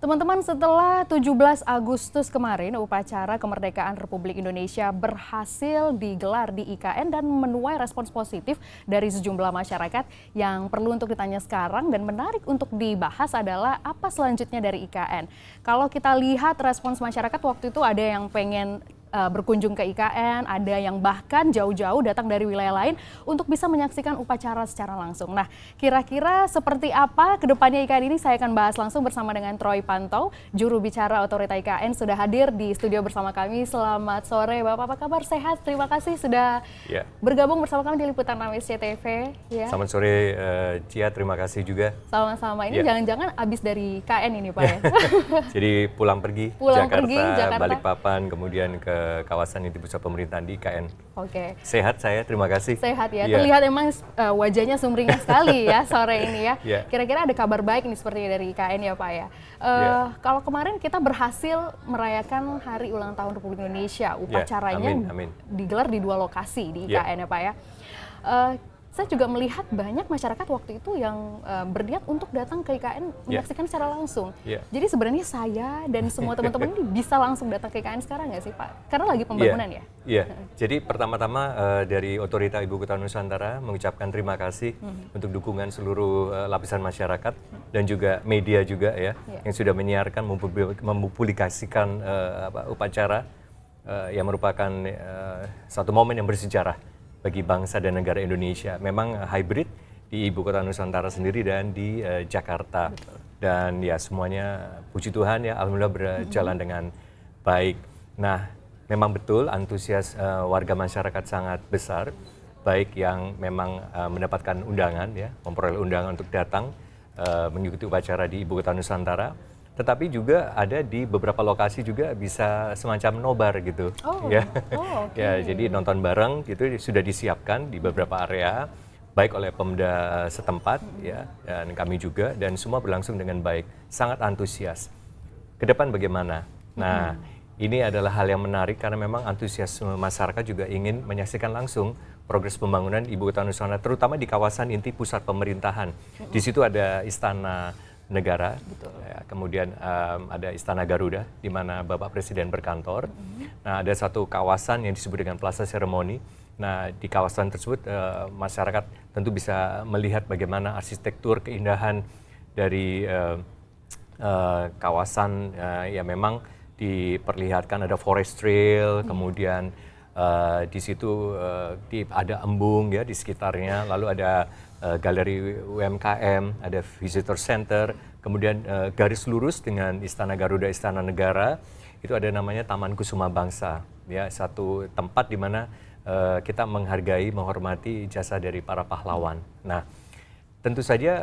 Teman-teman, setelah 17 Agustus kemarin, upacara kemerdekaan Republik Indonesia berhasil digelar di IKN dan menuai respons positif dari sejumlah masyarakat. Yang perlu untuk ditanya sekarang dan menarik untuk dibahas adalah apa selanjutnya dari IKN. Kalau kita lihat respons masyarakat waktu itu ada yang pengen berkunjung ke IKN, ada yang bahkan jauh-jauh datang dari wilayah lain untuk bisa menyaksikan upacara secara langsung. Nah, kira-kira seperti apa kedepannya IKN ini saya akan bahas langsung bersama dengan Troy Pantau, juru bicara Otorita IKN, sudah hadir di studio bersama kami. Selamat sore Bapak, apa kabar? Sehat? Terima kasih sudah bergabung bersama kami di Liputan Rames CTV. Ya. Selamat sore Cia, terima kasih juga. Sama-sama. Ini jangan-jangan abis dari KN ini Pak ya? Jadi pulang pergi, Jakarta, Balikpapan, kemudian ke kawasan inti pusat pemerintahan di IKN. Oke. Sehat saya, terima kasih. Sehat ya, terlihat emang wajahnya sumringah sekali ya sore ini ya. Kira-kira ada kabar baik nih sepertinya dari IKN ya Pak ya. Kalau kemarin kita berhasil merayakan Hari Ulang Tahun Republik Indonesia, upacaranya digelar di 2 lokasi di IKN ya Pak ya. Saya juga melihat banyak masyarakat waktu itu yang berniat untuk datang ke IKN menyaksikan secara langsung. Jadi sebenarnya saya dan semua teman-teman ini bisa langsung datang ke IKN sekarang nggak sih Pak? Karena lagi pembangunan ya? Iya, jadi pertama-tama dari Otorita Ibu Kota Nusantara mengucapkan terima kasih untuk dukungan seluruh lapisan masyarakat dan juga media juga ya yang sudah menyiarkan, mempublikasikan upacara yang merupakan satu momen yang bersejarah bagi bangsa dan negara Indonesia. Memang hybrid di Ibu Kota Nusantara sendiri dan di Jakarta. Betul. Dan ya semuanya puji Tuhan ya alhamdulillah berjalan dengan baik. Nah, memang betul antusias warga masyarakat sangat besar, baik yang memang mendapatkan undangan ya, memperoleh undangan untuk datang mengikuti upacara di Ibu Kota Nusantara. Tetapi juga ada di beberapa lokasi juga bisa semacam nobar gitu, ya. Jadi nonton bareng gitu sudah disiapkan di beberapa area, baik oleh Pemda setempat, ya, dan kami juga, dan semua berlangsung dengan baik, sangat antusias. Ke depan bagaimana? Nah, ini adalah hal yang menarik karena memang antusiasme masyarakat juga ingin menyaksikan langsung progres pembangunan Ibu Kota Nusantara, terutama di kawasan inti pusat pemerintahan. Di situ ada Istana Negara, ya, kemudian ada Istana Garuda di mana Bapak Presiden berkantor. Nah, ada satu kawasan yang disebut dengan Plaza Seremoni. Nah, di kawasan tersebut masyarakat tentu bisa melihat bagaimana arsitektur keindahan dari kawasan yang memang diperlihatkan ada forest trail, kemudian di situ ada embung ya di sekitarnya, lalu ada galeri UMKM, ada visitor center, kemudian garis lurus dengan Istana Garuda, Istana Negara, itu ada namanya Taman Kusuma Bangsa, ya satu tempat di mana kita menghargai, menghormati jasa dari para pahlawan. Nah, tentu saja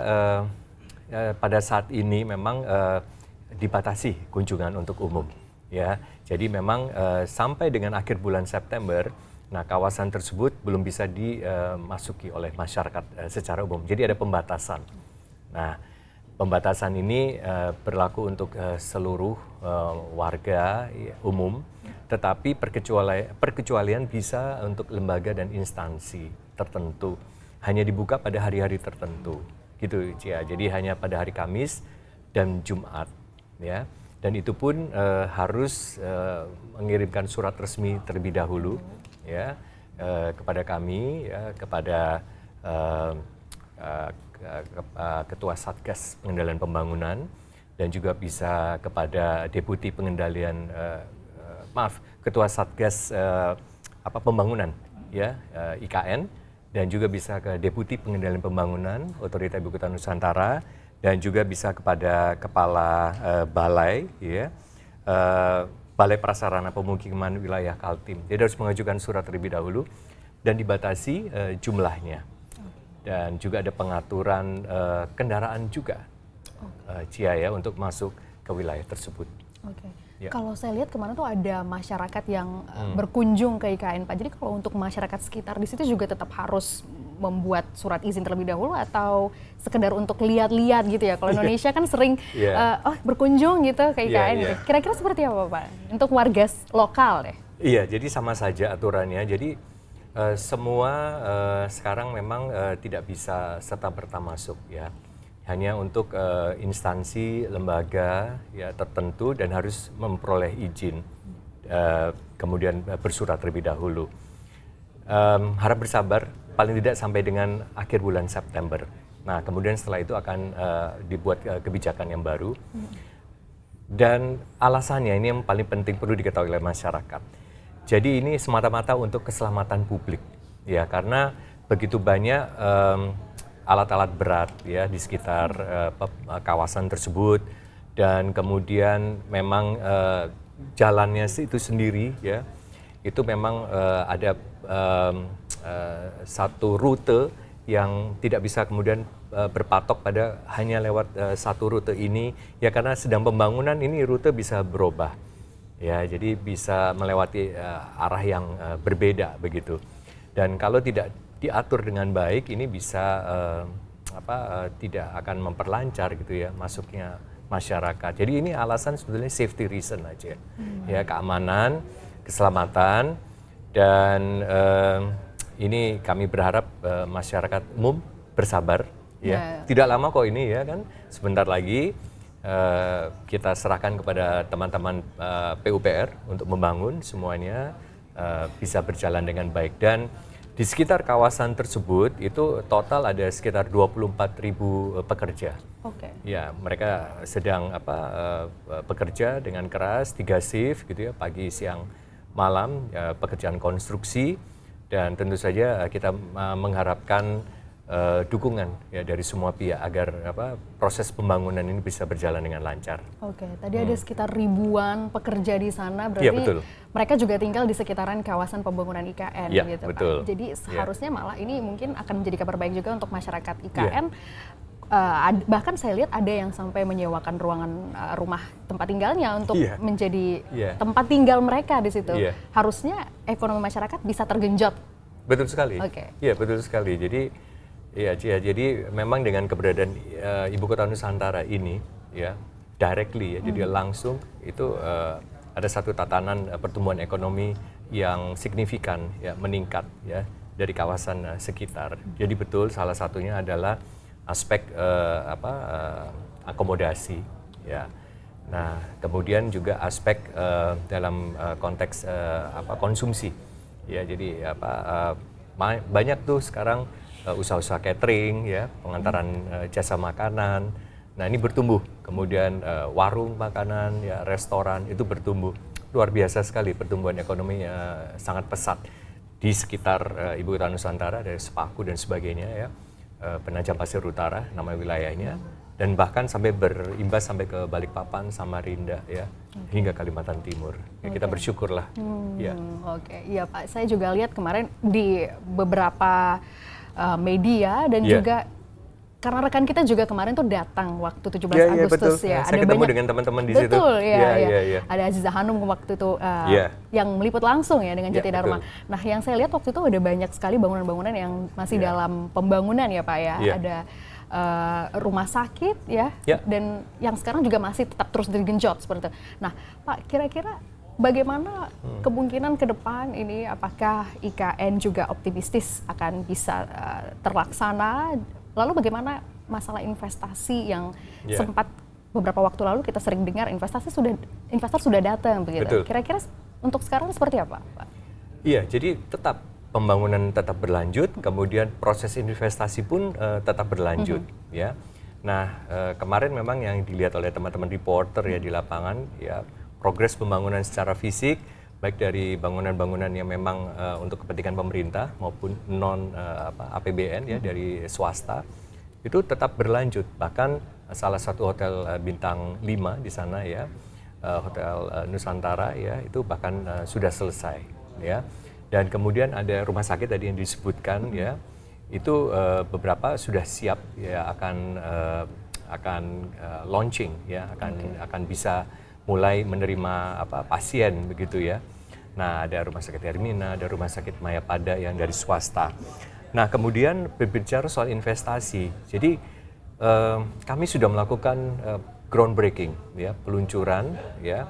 pada saat ini memang dibatasi kunjungan untuk umum, ya. Jadi memang sampai dengan akhir bulan September. Nah, kawasan tersebut belum bisa dimasuki oleh masyarakat secara umum. Jadi ada pembatasan. Nah, pembatasan ini berlaku untuk seluruh warga umum, tetapi perkecualian bisa untuk lembaga dan instansi tertentu. Hanya dibuka pada hari-hari tertentu, gitu Cia. Jadi hanya pada hari Kamis dan Jumat, ya. Dan itu pun harus mengirimkan surat resmi terlebih dahulu. Ya, kepada kami, ya, kepada Ketua Satgas Pengendalian Pembangunan dan juga bisa kepada Deputi Pengendalian, Ketua Satgas Pembangunan, ya, IKN, dan juga bisa ke Deputi Pengendalian Pembangunan Otorita Ibu Kota Nusantara dan juga bisa kepada Kepala Balai, ya. Balai Prasarana Pemukiman Wilayah Kaltim. Jadi harus mengajukan surat terlebih dahulu dan dibatasi jumlahnya. Dan juga ada pengaturan kendaraan juga, Cia ya, untuk masuk ke wilayah tersebut. Ya. Kalau saya lihat kemarin tuh ada masyarakat yang berkunjung ke IKN Pak. Jadi kalau untuk masyarakat sekitar di situ juga tetap harus membuat surat izin terlebih dahulu atau sekedar untuk lihat-lihat gitu ya. Kalau Indonesia kan sering berkunjung gitu ke IKN gitu. Kira-kira seperti apa Pak untuk warga lokal deh? Iya, jadi sama saja aturannya. Jadi semua sekarang memang tidak bisa serta-merta masuk ya. hanya untuk instansi, lembaga ya tertentu dan harus memperoleh izin, kemudian bersurat terlebih dahulu. Harap bersabar, paling tidak sampai dengan akhir bulan September. Nah, kemudian setelah itu akan dibuat kebijakan yang baru. Dan alasannya ini yang paling penting perlu diketahui oleh masyarakat. Jadi ini semata-mata untuk keselamatan publik, ya, karena begitu banyak alat-alat berat ya di sekitar kawasan tersebut, dan kemudian memang jalannya itu sendiri ya, itu memang ada satu rute yang tidak bisa kemudian berpatok pada hanya lewat satu rute ini ya, karena sedang pembangunan ini rute bisa berubah ya, jadi bisa melewati arah yang berbeda begitu, dan kalau tidak diatur dengan baik ini bisa tidak akan memperlancar gitu ya masuknya masyarakat. Jadi ini alasan sebetulnya safety reason aja ya, keamanan, keselamatan, dan ini kami berharap masyarakat umum bersabar ya. Tidak lama kok ini ya kan, sebentar lagi kita serahkan kepada teman-teman PUPR untuk membangun semuanya bisa berjalan dengan baik. Dan di sekitar kawasan tersebut itu total ada sekitar 24.000 pekerja. Ya, mereka sedang bekerja dengan keras 3 shift gitu ya, pagi, siang, malam, ya, pekerjaan konstruksi. Dan tentu saja kita mengharapkan dukungan ya dari semua pihak agar proses pembangunan ini bisa berjalan dengan lancar. Tadi ada sekitar ribuan pekerja di sana, berarti ya, betul. Mereka juga tinggal di sekitaran kawasan pembangunan IKN ya, gitu betul. Pak. Jadi seharusnya malah ini mungkin akan menjadi kabar baik juga untuk masyarakat IKN. Bahkan saya lihat ada yang sampai menyewakan ruangan rumah tempat tinggalnya untuk menjadi tempat tinggal mereka di situ. Harusnya ekonomi masyarakat bisa tergenjot. Betul sekali. Iya, betul sekali. Jadi memang dengan keberadaan Ibu Kota Nusantara ini ya directly ya, jadi langsung itu ada satu tatanan pertumbuhan ekonomi yang signifikan ya, meningkat ya dari kawasan sekitar. Jadi betul, salah satunya adalah aspek akomodasi ya. Nah, kemudian juga aspek dalam konteks konsumsi ya. Jadi banyak tuh sekarang usaha-usaha catering ya, pengantaran jasa makanan. Nah, ini bertumbuh. Kemudian warung makanan ya, restoran itu bertumbuh. Luar biasa sekali pertumbuhan ekonominya, sangat pesat di sekitar Ibu Kota Nusantara, dari Sepaku dan sebagainya ya. Penajam Pasir Utara nama wilayahnya, dan bahkan sampai berimbas sampai ke Balikpapan, Samarinda ya, hingga Kalimantan Timur. Ya, kita bersyukurlah. Iya Pak, saya juga lihat kemarin di beberapa media dan juga karena rekan kita juga kemarin tuh datang waktu 17 Agustus ya. Saya ketemu dengan teman-teman di situ. Betul, ya. Ada Aziza Hanum waktu itu yang meliput langsung ya dengan Jati Dharma. Nah, yang saya lihat waktu itu ada banyak sekali bangunan-bangunan yang masih dalam pembangunan ya Pak ya. Ada rumah sakit ya, dan yang sekarang juga masih tetap terus digenjot seperti itu. Nah, Pak, kira-kira bagaimana kemungkinan ke depan ini, apakah IKN juga optimistis akan bisa terlaksana? Lalu bagaimana masalah investasi yang sempat beberapa waktu lalu kita sering dengar investor sudah datang begitu. Kira-kira untuk sekarang seperti apa, Pak? Iya, jadi tetap pembangunan tetap berlanjut, kemudian proses investasi pun tetap berlanjut ya. Nah, kemarin memang yang dilihat oleh teman-teman reporter ya di lapangan ya, progres pembangunan secara fisik baik dari bangunan-bangunan yang memang untuk kepentingan pemerintah maupun non APBN ya dari swasta itu tetap berlanjut. Bahkan salah satu hotel bintang 5 di sana ya, Hotel Nusantara ya, itu bahkan sudah selesai ya. Dan kemudian ada rumah sakit tadi yang disebutkan ya, itu beberapa sudah siap ya, akan launching ya, akan bisa mulai menerima pasien begitu ya. Nah, ada rumah sakit Hermina, ada rumah sakit Mayapada yang dari swasta. Nah, kemudian berbicara soal investasi, jadi kami sudah melakukan groundbreaking ya, peluncuran ya,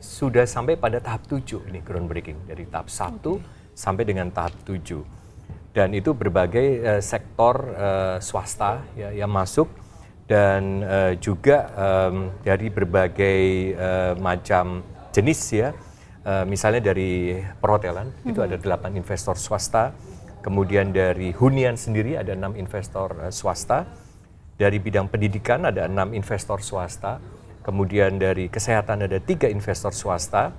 sudah sampai pada tahap 7 ini groundbreaking, dari tahap 1 sampai dengan tahap 7. Dan itu berbagai sektor swasta ya, yang masuk. dan juga dari berbagai macam jenis ya. Misalnya dari perhotelan itu ada 8 investor swasta, kemudian dari hunian sendiri ada 6 investor swasta, dari bidang pendidikan ada 6 investor swasta, kemudian dari kesehatan ada 3 investor swasta,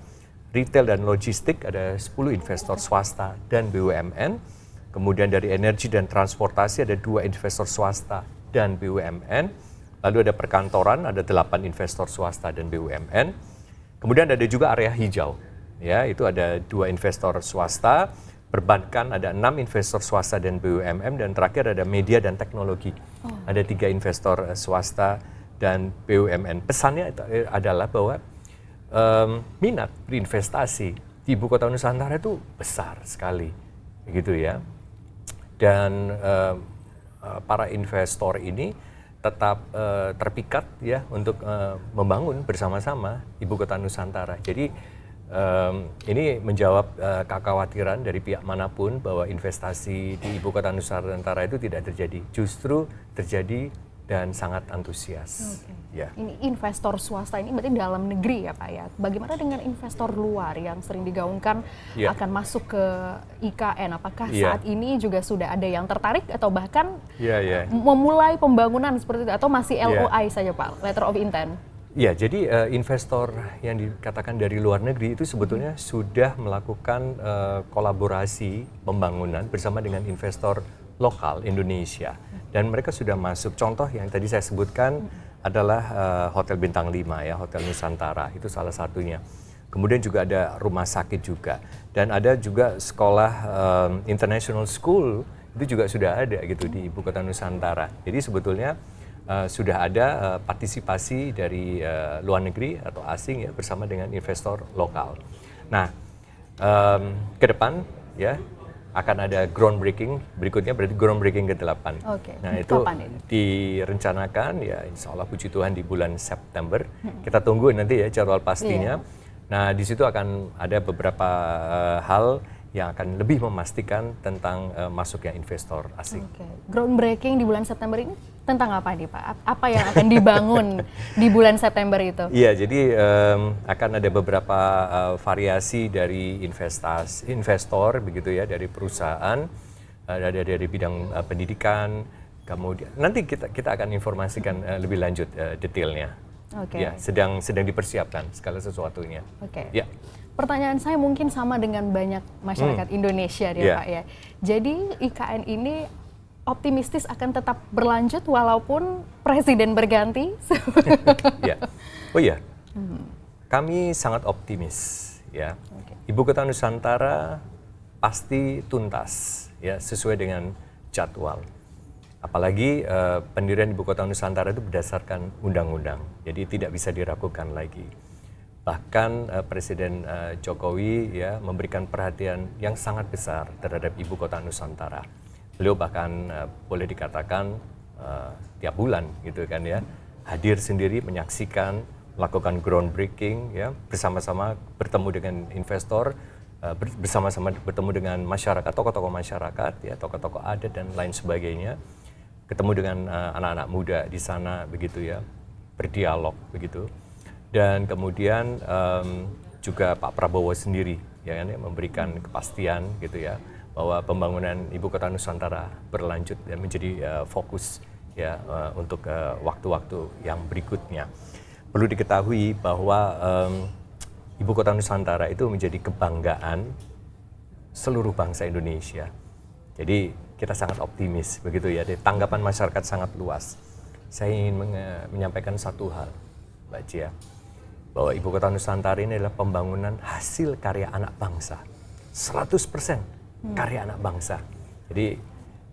retail dan logistik ada 10 investor swasta dan BUMN, kemudian dari energi dan transportasi ada 2 investor swasta dan BUMN, lalu ada perkantoran ada 8 investor swasta dan BUMN, kemudian ada juga area hijau. Ya, itu ada 2 investor swasta, perbankan ada 6 investor swasta dan BUMN, dan terakhir ada media dan teknologi. Ada 3 investor swasta dan BUMN. Pesannya adalah bahwa minat berinvestasi di Ibu Kota Nusantara itu besar sekali, begitu ya. Dan para investor ini tetap terpikat ya untuk membangun bersama-sama Ibu Kota Nusantara. Jadi ini menjawab kekhawatiran dari pihak manapun bahwa investasi di Ibu Kota Nusantara itu tidak terjadi, justru terjadi dan sangat antusias. Ya. Ini investor swasta ini berarti dalam negeri ya Pak ya. Bagaimana dengan investor luar yang sering digaungkan akan masuk ke IKN? Apakah saat ini juga sudah ada yang tertarik atau bahkan memulai pembangunan seperti itu, atau masih LOI saja Pak, letter of intent? Ya, jadi investor yang dikatakan dari luar negeri itu sebetulnya sudah melakukan kolaborasi pembangunan bersama dengan investor lokal Indonesia. Dan mereka sudah masuk. Contoh yang tadi saya sebutkan adalah Hotel Bintang 5 ya, Hotel Nusantara, itu salah satunya. Kemudian juga ada rumah sakit juga. Dan ada juga sekolah international school, itu juga sudah ada gitu di Ibu Kota Nusantara. Jadi sebetulnya sudah ada partisipasi dari luar negeri atau asing ya bersama dengan investor lokal. Nah, ke depan ya akan ada groundbreaking berikutnya, berarti groundbreaking ke-8. Nah, itu direncanakan ya insya Allah puji Tuhan di bulan September. Kita tunggu nanti ya jadwal pastinya. Nah, di situ akan ada beberapa hal yang akan lebih memastikan tentang masuknya investor asing. Groundbreaking di bulan September ini tentang apa nih Pak? Apa yang akan dibangun di bulan September itu? Iya, jadi akan ada beberapa variasi dari investor begitu ya, dari perusahaan, ada dari bidang pendidikan, kemudian nanti kita akan informasikan lebih lanjut detailnya. Ya, sedang dipersiapkan segala sesuatunya. Ya. Pertanyaan saya mungkin sama dengan banyak masyarakat Indonesia ya Pak ya. Jadi IKN ini optimistis akan tetap berlanjut walaupun presiden berganti? Ya. Oh iya, kami sangat optimis ya. Ibu Kota Nusantara pasti tuntas ya sesuai dengan jadwal. Apalagi pendirian Ibu Kota Nusantara itu berdasarkan undang-undang, jadi tidak bisa diragukan lagi. Bahkan Presiden Jokowi ya memberikan perhatian yang sangat besar terhadap Ibu Kota Nusantara. Beliau bahkan boleh dikatakan tiap bulan gitu kan ya, hadir sendiri menyaksikan, melakukan groundbreaking ya, bersama-sama bertemu dengan investor, bersama-sama bertemu dengan masyarakat, tokoh-tokoh masyarakat ya, tokoh-tokoh adat dan lain sebagainya, ketemu dengan anak-anak muda di sana begitu ya, berdialog begitu. Dan kemudian juga Pak Prabowo sendiri ya kan, memberikan kepastian gitu ya bahwa pembangunan Ibu Kota Nusantara berlanjut dan menjadi fokus ya untuk waktu-waktu yang berikutnya. Perlu diketahui bahwa Ibu Kota Nusantara itu menjadi kebanggaan seluruh bangsa Indonesia. Jadi kita sangat optimis begitu ya. Tanggapan masyarakat sangat luas. Saya ingin menyampaikan satu hal, Mbak Cia, bahwa Ibu Kota Nusantara ini adalah pembangunan hasil karya anak bangsa. 100% karya anak bangsa. Jadi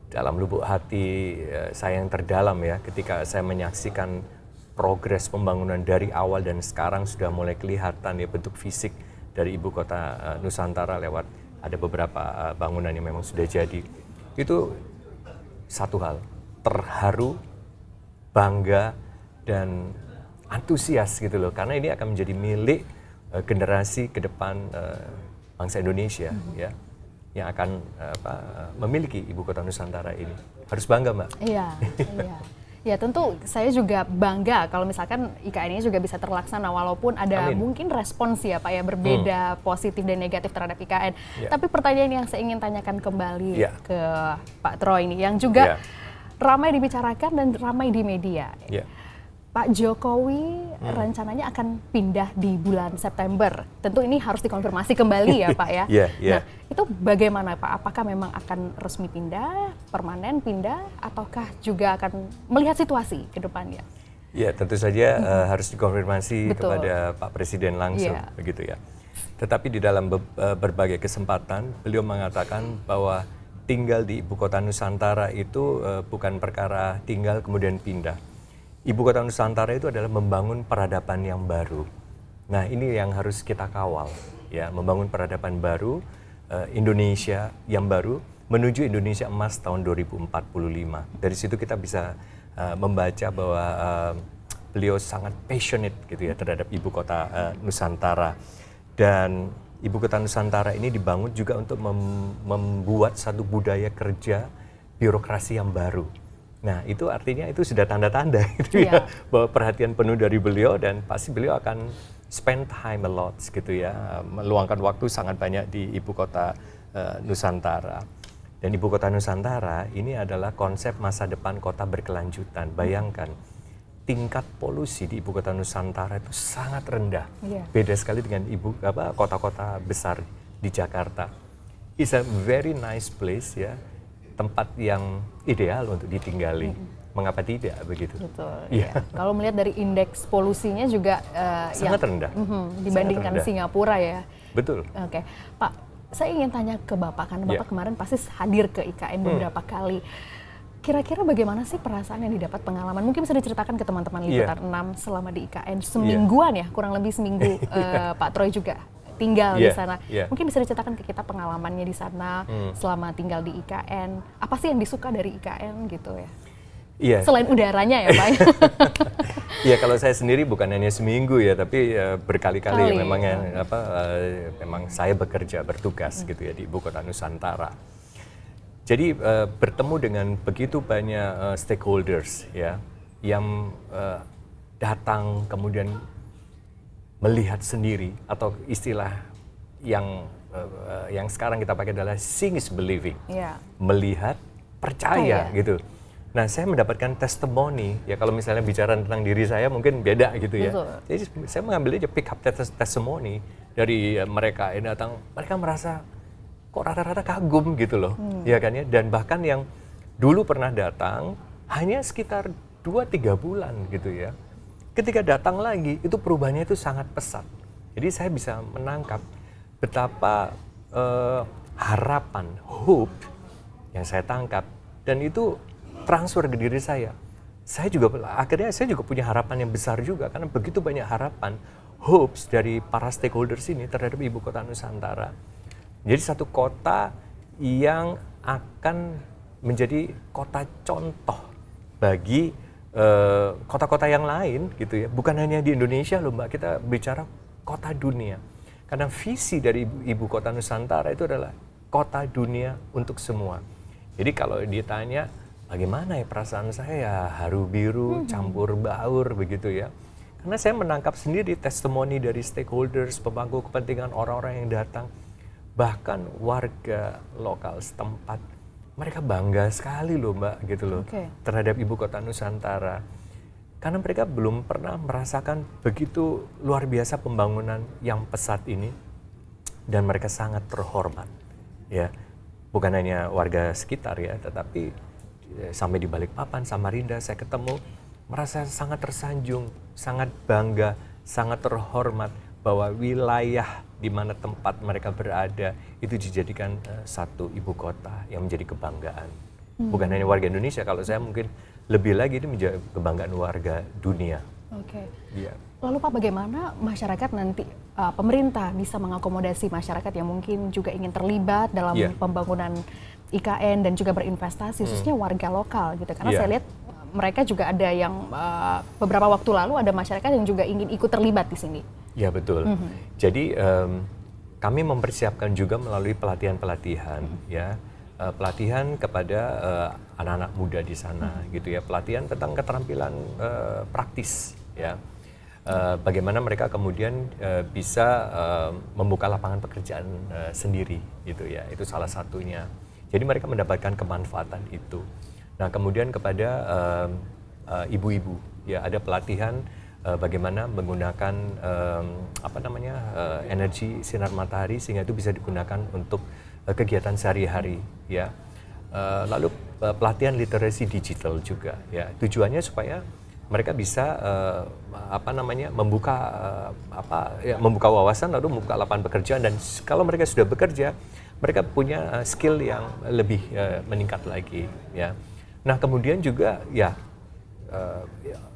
dalam lubuk hati saya yang terdalam ya, ketika saya menyaksikan progres pembangunan dari awal dan sekarang sudah mulai kelihatan ya bentuk fisik dari Ibu Kota Nusantara lewat ada beberapa bangunan yang memang sudah jadi. Itu satu hal, terharu, bangga, dan antusias gitu loh, karena ini akan menjadi milik generasi ke depan bangsa Indonesia ya, yang akan memiliki Ibu Kota Nusantara ini. Harus bangga, Mbak. Iya, iya. Ya tentu saya juga bangga kalau misalkan IKN ini juga bisa terlaksana walaupun ada Amin. mungkin respons ya Pak ya berbeda positif dan negatif terhadap IKN. Ya. Tapi pertanyaan yang saya ingin tanyakan kembali Ya. ke Pak Troy ini yang juga Ya. ramai dibicarakan dan ramai di media. Ya. Pak Jokowi rencananya akan pindah di bulan September. Tentu ini harus dikonfirmasi kembali ya Pak ya. Iya, iya. Nah itu bagaimana Pak? Apakah memang akan resmi pindah, permanen pindah, ataukah juga akan melihat situasi ke depannya? Ya, tentu saja harus dikonfirmasi Betul. kepada Pak Presiden langsung, Iya. begitu ya. Tetapi di dalam berbagai kesempatan, beliau mengatakan bahwa tinggal di Ibu Kota Nusantara itu bukan perkara tinggal kemudian pindah. Ibu Kota Nusantara itu adalah membangun peradaban yang baru. Nah, ini yang harus kita kawal, ya, membangun peradaban baru, Indonesia yang baru menuju Indonesia Emas tahun 2045. Dari situ kita bisa membaca bahwa beliau sangat passionate gitu ya terhadap Ibu Kota Nusantara. Dan Ibu Kota Nusantara ini dibangun juga untuk membuat satu budaya kerja birokrasi yang baru. Nah, itu artinya itu sudah tanda-tanda gitu ya, bahwa perhatian penuh dari beliau dan pasti beliau akan spend time a lot gitu ya, meluangkan waktu sangat banyak di Ibu Kota Nusantara. Dan Ibu Kota Nusantara ini adalah konsep masa depan kota berkelanjutan. Bayangkan, tingkat polusi di Ibu Kota Nusantara itu sangat rendah. Beda sekali dengan kota-kota besar di Jakarta. It's a very nice place ya. Tempat yang ideal untuk ditinggali. Mengapa tidak begitu? Betul. Ya. Kalau melihat dari indeks polusinya juga sangat rendah. Dibandingkan sangat rendah. Singapura ya. Betul. Oke, Pak, saya ingin tanya ke Bapak karena Bapak kemarin pasti hadir ke IKN beberapa kali. Kira-kira bagaimana sih perasaan yang didapat pengalaman? Mungkin bisa diceritakan ke teman-teman Liputan 6 selama di IKN semingguan ya, kurang lebih seminggu. Pak Troy juga tinggal di sana. Mungkin bisa diceritakan ke kita pengalamannya di sana selama tinggal di IKN. Apa sih yang disuka dari IKN gitu ya? Iya. Selain udaranya ya Pak. Iya, kalau saya sendiri bukan hanya seminggu ya, tapi berkali-kali ya, memang saya bekerja bertugas gitu ya di Ibu Kota Nusantara. Jadi bertemu dengan begitu banyak stakeholders ya yang datang kemudian melihat sendiri, atau istilah yang sekarang kita pakai adalah seeing is believing. Melihat, percaya gitu. Nah, saya mendapatkan testimoni ya, kalau misalnya bicara tentang diri saya mungkin beda gitu ya. Betul. Jadi saya mengambil aja pick up testimoni dari mereka yang datang, mereka merasa kok rata-rata kagum gitu loh. Ya kan ya, dan bahkan yang dulu pernah datang hanya sekitar 2-3 bulan gitu ya. Ketika datang lagi, itu perubahannya itu sangat pesat. Jadi saya bisa menangkap betapa harapan, hope yang saya tangkap, dan itu transfer ke diri saya. Akhirnya saya juga punya harapan yang besar juga, karena begitu banyak harapan, hopes dari para stakeholders ini terhadap Ibu Kota Nusantara. Jadi satu kota yang akan menjadi kota contoh bagi kota-kota yang lain gitu ya, bukan hanya di Indonesia loh Mbak, kita bicara kota dunia. Karena visi dari Ibu Kota Nusantara itu adalah kota dunia untuk semua. Jadi kalau ditanya bagaimana ya perasaan saya, ya haru biru, campur baur begitu ya. Karena saya menangkap sendiri testimoni dari stakeholders, pemangku kepentingan, orang-orang yang datang, bahkan warga lokal setempat. Mereka bangga sekali loh Mbak gitu loh terhadap Ibu Kota Nusantara. Karena mereka belum pernah merasakan begitu luar biasa pembangunan yang pesat ini, dan mereka sangat terhormat. Ya, bukan hanya warga sekitar ya, tetapi sampai di Balikpapan, Samarinda saya ketemu, merasa sangat tersanjung, sangat bangga, sangat terhormat bahwa wilayah di mana tempat mereka berada itu dijadikan satu ibu kota yang menjadi kebanggaan. Bukan hanya warga Indonesia, kalau saya mungkin lebih lagi ini menjadi kebanggaan warga dunia. Lalu Pak, bagaimana masyarakat nanti, pemerintah bisa mengakomodasi masyarakat yang mungkin juga ingin terlibat dalam pembangunan IKN dan juga berinvestasi, khususnya warga lokal gitu. Karena saya lihat mereka juga ada yang beberapa waktu lalu ada masyarakat yang juga ingin ikut terlibat di sini. Ya betul. Jadi kami mempersiapkan juga melalui pelatihan-pelatihan ya pelatihan kepada anak-anak muda di sana gitu ya, pelatihan tentang keterampilan praktis ya. Bagaimana mereka kemudian bisa membuka lapangan pekerjaan sendiri gitu ya, itu salah satunya. Jadi mereka mendapatkan kemanfaatan itu. Nah kemudian kepada ibu-ibu ya, ada pelatihan bagaimana menggunakan energi sinar matahari sehingga itu bisa digunakan untuk kegiatan sehari-hari ya. Lalu pelatihan literasi digital juga ya, tujuannya supaya mereka bisa membuka wawasan, lalu membuka lapangan pekerjaan, dan kalau mereka sudah bekerja mereka punya skill yang lebih meningkat lagi ya. Nah kemudian juga ya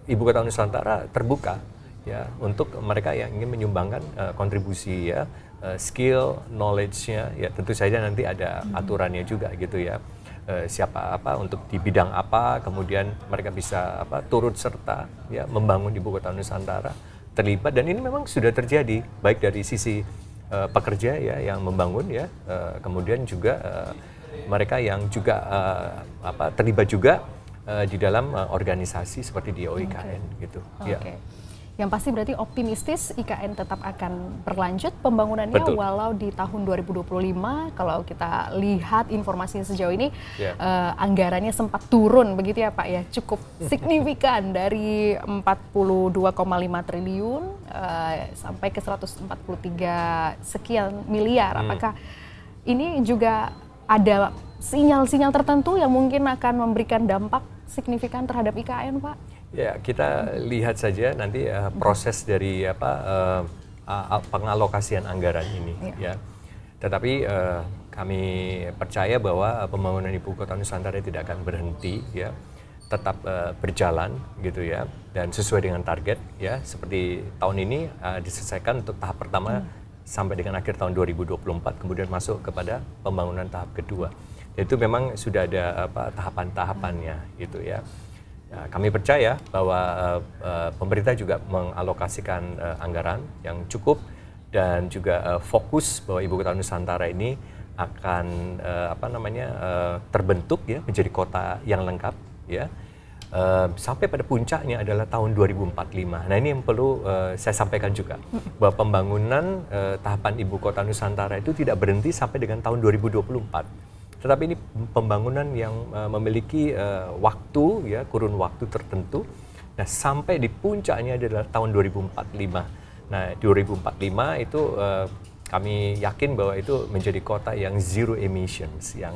Ibu Kota Nusantara terbuka ya untuk mereka yang ingin menyumbangkan kontribusi ya, skill, knowledge-nya ya, tentu saja nanti ada aturannya juga gitu ya. Siapa untuk di bidang apa, kemudian mereka bisa turut serta ya membangun Ibu Kota Nusantara, terlibat, dan ini memang sudah terjadi baik dari sisi pekerja ya yang membangun ya, kemudian juga mereka yang juga terlibat juga di dalam organisasi seperti di OIKN gitu. Ya. Yang pasti berarti optimistis IKN tetap akan berlanjut pembangunannya. Betul. Walau di tahun 2025 kalau kita lihat informasinya sejauh ini anggarannya sempat turun begitu ya Pak ya, cukup signifikan dari 42,5 triliun sampai ke 143 sekian miliar. Apakah ini juga ada sinyal-sinyal tertentu yang mungkin akan memberikan dampak signifikan terhadap IKN, Pak? Ya, kita lihat saja nanti proses dari pengalokasian anggaran ini ya. Tetapi kami percaya bahwa pembangunan Ibu Kota Nusantara tidak akan berhenti ya, tetap berjalan gitu ya, dan sesuai dengan target ya. Seperti tahun ini diselesaikan untuk tahap pertama sampai dengan akhir tahun 2024, kemudian masuk kepada pembangunan tahap kedua. Itu memang sudah ada tahapan-tahapannya gitu ya. Ya, kami percaya bahwa pemerintah juga mengalokasikan anggaran yang cukup dan juga fokus bahwa Ibu Kota Nusantara ini akan terbentuk ya menjadi kota yang lengkap ya, sampai pada puncaknya adalah tahun 2045. Nah ini yang perlu saya sampaikan juga, bahwa pembangunan tahapan Ibu Kota Nusantara itu tidak berhenti sampai dengan tahun 2024. Tetapi ini pembangunan yang memiliki waktu ya, kurun waktu tertentu. Nah, sampai di puncaknya adalah tahun 2045. Nah, 2045 itu kami yakin bahwa itu menjadi kota yang zero emissions, yang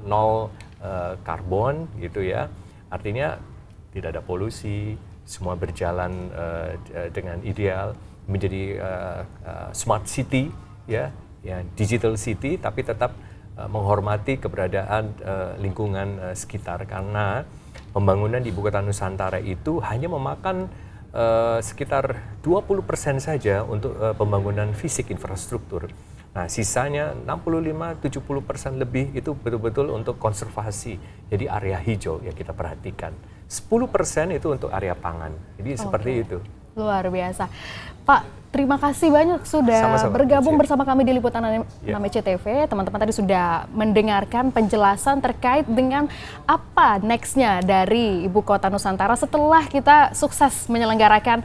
nol karbon gitu ya. Artinya tidak ada polusi, semua berjalan dengan ideal, menjadi smart city ya. Ya, digital city, tapi tetap menghormati keberadaan lingkungan sekitar, karena pembangunan di Ibu Kota Nusantara itu hanya memakan sekitar 20% saja untuk pembangunan fisik infrastruktur. Nah, sisanya 65-70% lebih itu betul-betul untuk konservasi, jadi area hijau yang kita perhatikan. 10% itu untuk area pangan, jadi seperti itu. Luar biasa. Pak, terima kasih banyak sudah Sama-sama, bergabung bersama kami di Liputan 6 SCTV. Teman-teman tadi sudah mendengarkan penjelasan terkait dengan apa next-nya dari Ibu Kota Nusantara setelah kita sukses menyelenggarakan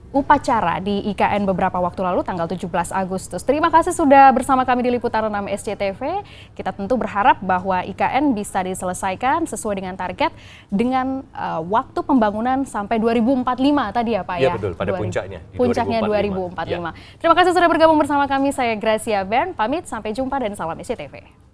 upacara di IKN beberapa waktu lalu tanggal 17 Agustus. Terima kasih sudah bersama kami di Liputan 6 SCTV. Kita tentu berharap bahwa IKN bisa diselesaikan sesuai dengan target dengan waktu pembangunan sampai 2045 tadi ya Pak ya? Iya betul, pada puncaknya. Puncaknya 2045. Ya. Terima kasih sudah bergabung bersama kami. Saya Gracia Ben, pamit, sampai jumpa dan salam SCTV.